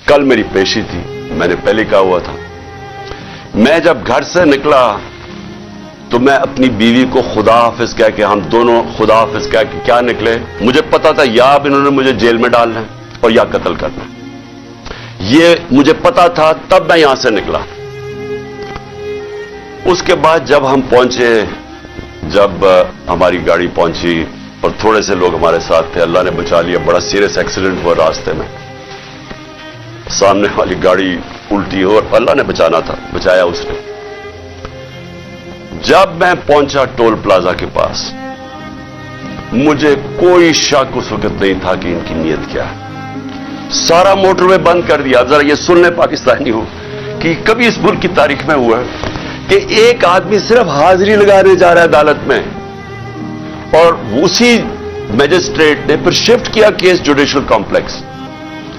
कल मेरी पेशी थी, मैंने पहले कहा हुआ था। मैं जब घर से निकला तो मैं अपनी बीवी को खुदा हाफिज कह के, हम दोनों खुदा हाफिज कह के क्या निकले। मुझे पता था या अब इन्होंने मुझे जेल में डालना है और या कत्ल करना है, ये मुझे पता था, तब मैं यहां से निकला। उसके बाद जब हम पहुंचे, जब हमारी गाड़ी पहुंची और थोड़े से लोग हमारे साथ थे, अल्लाह ने बचा लिया। बड़ा सीरियस एक्सीडेंट हुआ रास्ते में, सामने वाली गाड़ी उल्टी हो और अल्लाह ने बचाना था, बचाया उसने। जब मैं पहुंचा टोल प्लाजा के पास, मुझे कोई शक उस वक्त नहीं था कि इनकी नीयत क्या है। सारा मोटरवे बंद कर दिया। जरा ये सुन ले पाकिस्तानी हो कि कभी इस मुल्क की तारीख में हुआ है कि एक आदमी सिर्फ हाजिरी लगाने जा रहा है अदालत में, और उसी मैजिस्ट्रेट ने फिर शिफ्ट किया केस जुडिशियल कॉम्प्लेक्स,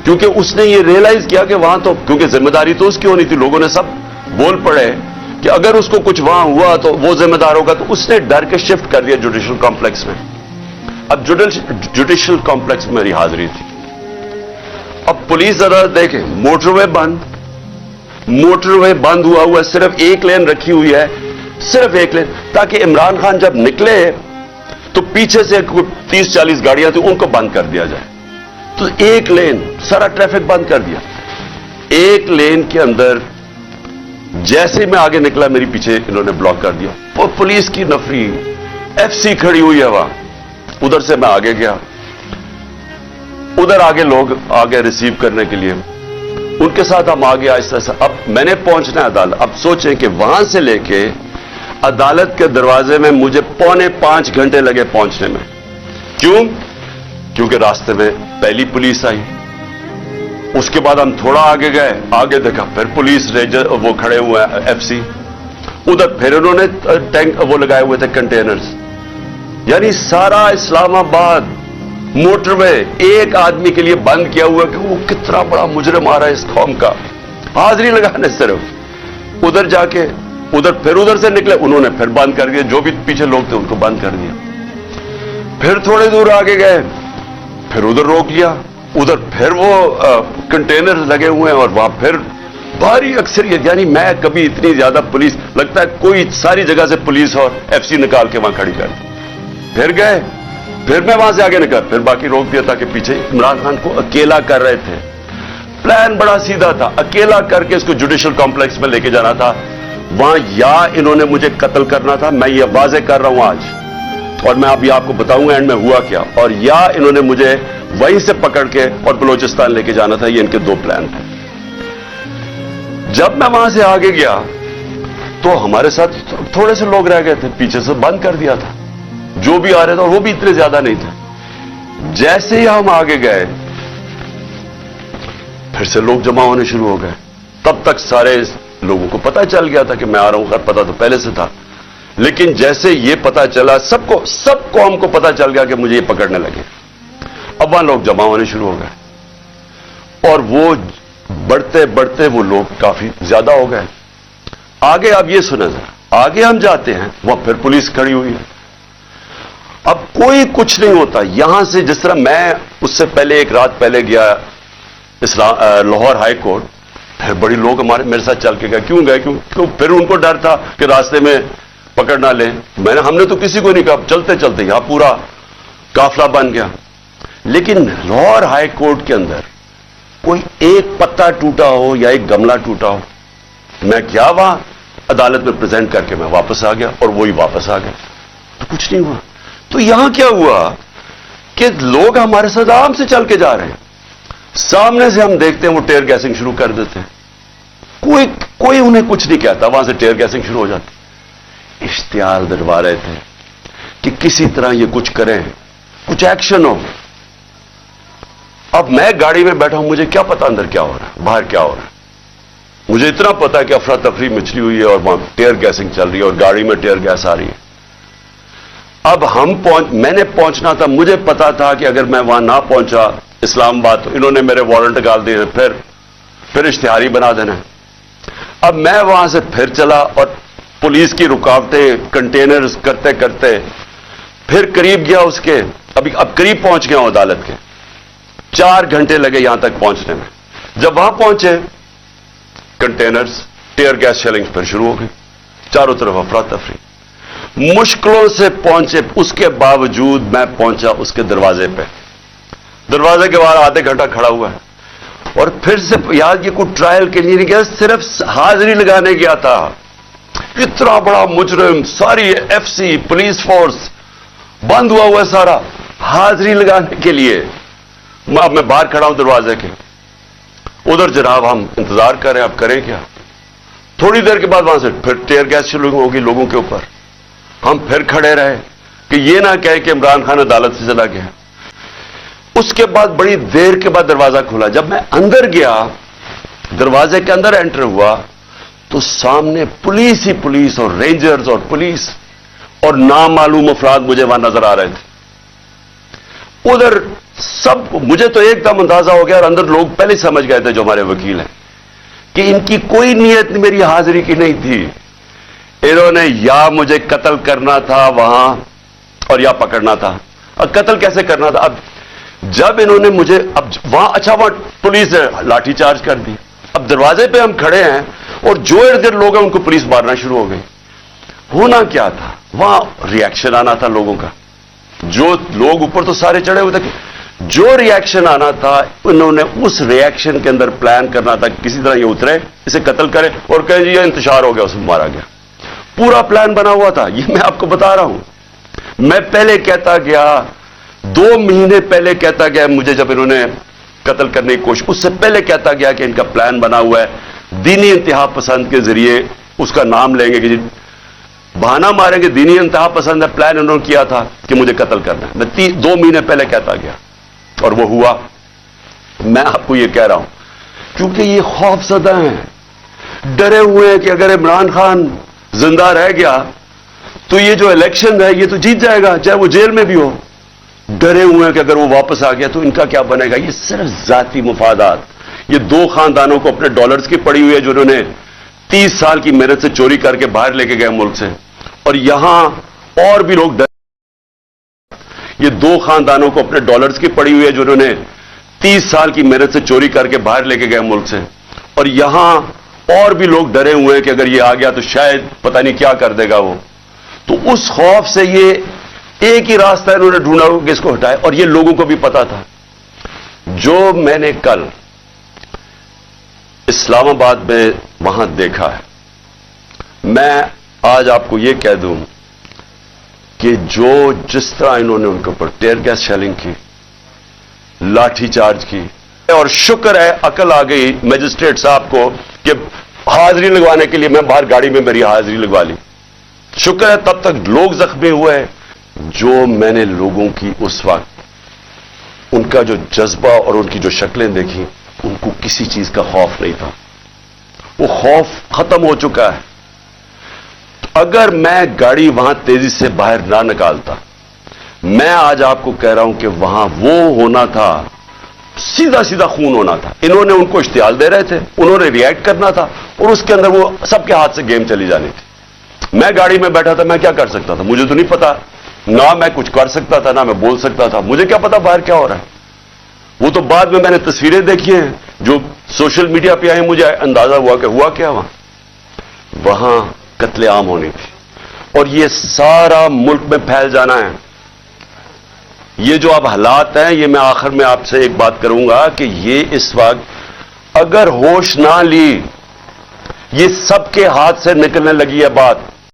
क्योंकि उसने ये रियलाइज किया कि वहां तो, क्योंकि जिम्मेदारी तो उसकी होनी थी, लोगों ने सब बोल पड़े कि अगर उसको कुछ वहां हुआ तो वो जिम्मेदार होगा, तो उसने डर के शिफ्ट कर दिया जुडिशियल कॉम्प्लेक्स में। अब जुडिशियल कॉम्प्लेक्स में मेरी हाजिरी थी। अब पुलिस अदालत देखे, मोटरवे बंद हुआ, सिर्फ एक लेन रखी हुई है, सिर्फ एक लेन, ताकि इमरान खान जब निकले तो पीछे से 30-40 गाड़ियां थी, उनको बंद कर दिया जाए। तो एक लेन, सारा ट्रैफिक बंद कर दिया। एक लेन के अंदर जैसे मैं आगे निकला, मेरी पीछे इन्होंने ब्लॉक कर दिया, और पुलिस की नफरी एफसी खड़ी हुई है वहां। उधर से मैं आगे गया, उधर आगे लोग आगे रिसीव करने के लिए, उनके साथ हम आगे आहिस्ता आहिस्ता। अब मैंने पहुंचना है अदालत। अब सोचें कि वहां से लेके अदालत के दरवाजे में मुझे 4.25 घंटे लगे पहुंचने में। क्यों? क्योंकि रास्ते में पहली पुलिस आई, उसके बाद हम थोड़ा आगे गए, आगे देखा फिर पुलिस रेंजर वो खड़े हुए हैं एफसी, उधर फिर उन्होंने टैंक वो लगाए हुए थे, कंटेनर्स। यानी सारा इस्लामाबाद मोटरवे एक आदमी के लिए बंद किया हुआ कि वो कितना बड़ा मुजरिम आ रहा है इस कौम का, हाजिरी लगाने सिर्फ। उधर जाके फिर उधर से निकले, उन्होंने फिर बंद कर दिया, जो भी पीछे लोग थे उनको बंद कर दिया। फिर थोड़े दूर आगे गए, फिर उधर रोक लिया, उधर फिर वो कंटेनर लगे हुए हैं, और वहां फिर भारी अक्सरियत। यानी मैं कभी इतनी ज्यादा पुलिस, लगता है कोई सारी जगह से पुलिस और एफसी निकाल के वहां खड़ी कर। फिर गए, फिर मैं वहां से आगे निकला, फिर बाकी रोक दिया, ताकि पीछे इमरान खान को अकेला कर रहे थे। प्लान बड़ा सीधा था, अकेला करके इसको जुडिशियल कॉम्प्लेक्स में लेके जाना था। वहां या इन्होंने मुझे कत्ल करना था, मैं ये वाजे कर रहा हूं आज, और मैं अभी आपको बताऊंगा एंड में हुआ क्या, और या इन्होंने मुझे वहीं से पकड़ के और बलोचिस्तान लेके जाना था। ये इनके दो प्लान थे। जब मैं वहां से आगे गया तो हमारे साथ थोड़े से लोग रह गए थे, पीछे से बंद कर दिया था, जो भी आ रहे थे, वो भी इतने ज्यादा नहीं थे। जैसे ही हम आगे गए, फिर से लोग जमा होने शुरू हो गए। तब तक सारे लोगों को पता चल गया था कि मैं आ रहा हूं, पता तो पहले से था, लेकिन जैसे ये पता चला, सबको हमको पता चल गया कि मुझे ये पकड़ने लगे। अब वहां लोग जमा होने शुरू हो गए, और वो बढ़ते बढ़ते वो लोग काफी ज्यादा हो गए। आगे अब ये सुना जरा, आगे हम जाते हैं, वहां फिर पुलिस खड़ी हुई है। अब कोई कुछ नहीं होता। यहां से जिस तरह मैं उससे पहले एक रात पहले गया लाहौर हाई कोर्ट, फिर बड़ी लोग हमारे मेरे साथ चल के गए। क्यों गए? क्यों? फिर उनको डर था कि रास्ते में पकड़ ना ले। हमने तो किसी को नहीं कहा, चलते चलते यहां पूरा काफिला बन गया। लेकिन लाहौर हाई कोर्ट के अंदर कोई एक पत्ता टूटा हो या एक गमला टूटा हो, मैं क्या वहां अदालत में प्रेजेंट करके मैं वापस आ गया, और वही वापस आ गया, तो कुछ नहीं हुआ। तो यहां क्या हुआ कि लोग हमारे साथ आराम से चल के जा रहे हैं, सामने से हम देखते हैं वो टेयर गैसिंग शुरू कर देते हैं, कोई उन्हें कुछ नहीं कहता, वहां से टेयर गैसिंग शुरू हो जाती। इश्तिहार दिलवा रहे थे कि किसी तरह ये कुछ करें, कुछ एक्शन हो। अब मैं गाड़ी में बैठा हूं, मुझे क्या पता अंदर क्या हो रहा है, बाहर क्या हो रहा है। मुझे इतना पता है कि अफरा तफरी मचली हुई है और वहां टेयर गैसिंग चल रही है और गाड़ी में टेयर गैस आ रही है। अब मैंने पहुंचना था, मुझे पता था कि अगर मैं वहां ना पहुंचा इस्लामाबाद तो इन्होंने मेरे वारंट निकाल दिए, फिर इश्तिहारी बना देना है। अब मैं वहां से फिर चला, और पुलिस की रुकावटें, कंटेनर्स करते करते फिर करीब गया उसके, अब करीब पहुंच गया हूं अदालत के। 4 घंटे लगे यहां तक पहुंचने में। जब वहां पहुंचे, कंटेनर्स, टीयर गैस शेलिंग फिर शुरू हो गई, चारों तरफ अफरा तफरी। मुश्किलों से पहुंचे, उसके बावजूद मैं पहुंचा उसके दरवाजे पे। दरवाजे के बाहर आधे घंटा खड़ा हुआ है, और फिर से यार ये कोई ट्रायल के लिए नहीं गया, सिर्फ हाजिरी लगाने गया था। इतना बड़ा मुजरिम, सारी एफसी पुलिस फोर्स बंद हुआ सारा, हाजिरी लगाने के लिए। अब मैं बाहर खड़ा हूं दरवाजे के, उधर जनाब हम इंतजार कर रहे हैं, अब करें क्या। थोड़ी देर के बाद वहां से फिर टीयर गैस शुरू होगी लोगों के ऊपर। हम फिर खड़े रहे कि ये ना कहे कि इमरान खान अदालत से चला गया। उसके बाद बड़ी देर के बाद दरवाजा खुला। जब मैं अंदर गया, दरवाजे के अंदर एंटर हुआ, तो सामने पुलिस ही पुलिस और रेंजर्स और पुलिस और नामालूम अफराद मुझे वहां नजर आ रहे थे। उधर सब, मुझे तो एकदम अंदाजा हो गया, और अंदर लोग पहले समझ गए थे जो हमारे वकील हैं कि इनकी कोई नीयत मेरी हाजिरी की नहीं थी। इन्होंने या मुझे कत्ल करना था वहां, और या पकड़ना था। और कत्ल कैसे करना था? अब जब इन्होंने मुझे, अब वहां, अच्छा वहां पुलिस ने लाठी चार्ज कर दी। अब दरवाजे पे हम खड़े हैं, और जो इर्द गिर्द लोग हैं उनको पुलिस मारना शुरू हो गई। होना क्या था? वहां रिएक्शन आना था लोगों का। जो लोग ऊपर तो सारे चढ़े हुए थे, जो रिएक्शन आना था, उन्होंने उस रिएक्शन के अंदर प्लान करना था किसी तरह ये उतरे, इसे कत्ल करे और कहे जी ये इंतशार हो गया, उसमें मारा गया। पूरा प्लान बना हुआ था, ये मैं आपको बता रहा हूं। मैं पहले कहता गया, 2 महीने पहले कहता गया मुझे, जब इन्होंने कत्ल करने की कोशिश, उससे पहले कहता गया कि इनका प्लान बना हुआ है, दीनी इंतहा पसंद के जरिए उसका नाम लेंगे कि बहाना मारेंगे, दीनी इंतहा पसंद है, प्लान इन्होंने किया था कि मुझे कत्ल करना है। मैं 2 महीने पहले कहता गया, और वो हुआ। मैं आपको ये कह रहा हूं क्योंकि ये खौफजदा हैं, डरे हुए हैं कि अगर इमरान खान जिंदा रह गया तो ये जो इलेक्शन है ये तो जीत जाएगा, चाहे वो जेल में भी हो। डरे हुए हैं कि अगर वो वापस आ गया तो इनका क्या बनेगा। ये सिर्फ जाती मुफादात, ये 2 खानदानों को अपने डॉलर्स की पड़ी हुई है, जो उन्होंने 30 साल की मेहनत से चोरी करके बाहर लेके गए मुल्क से। और यहां और भी लोग, ये 2 खानदानों को अपने डॉलर्स की पड़ी हुई है, जो उन्होंने 30 साल की मेहनत से चोरी करके बाहर लेके गए मुल्क से। और यहां और भी लोग डरे हुए हैं कि अगर ये आ गया तो शायद पता नहीं क्या कर देगा वो। तो उस खौफ से ये एक ही रास्ता इन्होंने ढूंढा कि इसको हटाए, और ये लोगों को भी पता था। जो मैंने कल इस्लामाबाद में वहां देखा है, मैं आज आपको यह कह दूं कि जो जिस तरह इन्होंने उनके ऊपर टीयर गैस शेलिंग की, लाठी चार्ज की, और शुक्र है अकल आ गई मजिस्ट्रेट साहब को कि हाजिरी लगवाने के लिए मैं बाहर गाड़ी में मेरी हाजिरी लगवा ली। शुक्र है तब तक लोग जख्मी हुए। जो मैंने लोगों की उस वक्त उनका जो जज्बा और उनकी जो शक्लें देखी, उनको किसी चीज का खौफ नहीं था। वो खौफ खत्म हो चुका है। अगर मैं गाड़ी वहां तेजी से बाहर ना निकालता, मैं आज आपको कह रहा हूं कि वहां वो होना था, सीधा सीधा खून होना था। इन्होंने उनको इश्तियाल दे रहे थे, उन्होंने रिएक्ट करना था, और उसके अंदर वो सबके हाथ से गेम चली जानी थी। मैं गाड़ी में बैठा था, मैं क्या कर सकता था? मुझे तो नहीं पता, ना मैं कुछ कर सकता था, ना मैं बोल सकता था। मुझे क्या पता बाहर क्या हो रहा है। वो तो बाद में मैंने तस्वीरें देखी हैं जो सोशल मीडिया पे आई, मुझे अंदाजा हुआ कि हुआ क्या वहां कत्लेआम होनी थी, और ये सारा मुल्क में फैल जाना है। ये जो अब हालात हैं, ये मैं आखिर में आपसे एक बात करूंगा कि ये इस वक्त अगर होश ना ली, ये सबके हाथ से निकलने लगी है बात।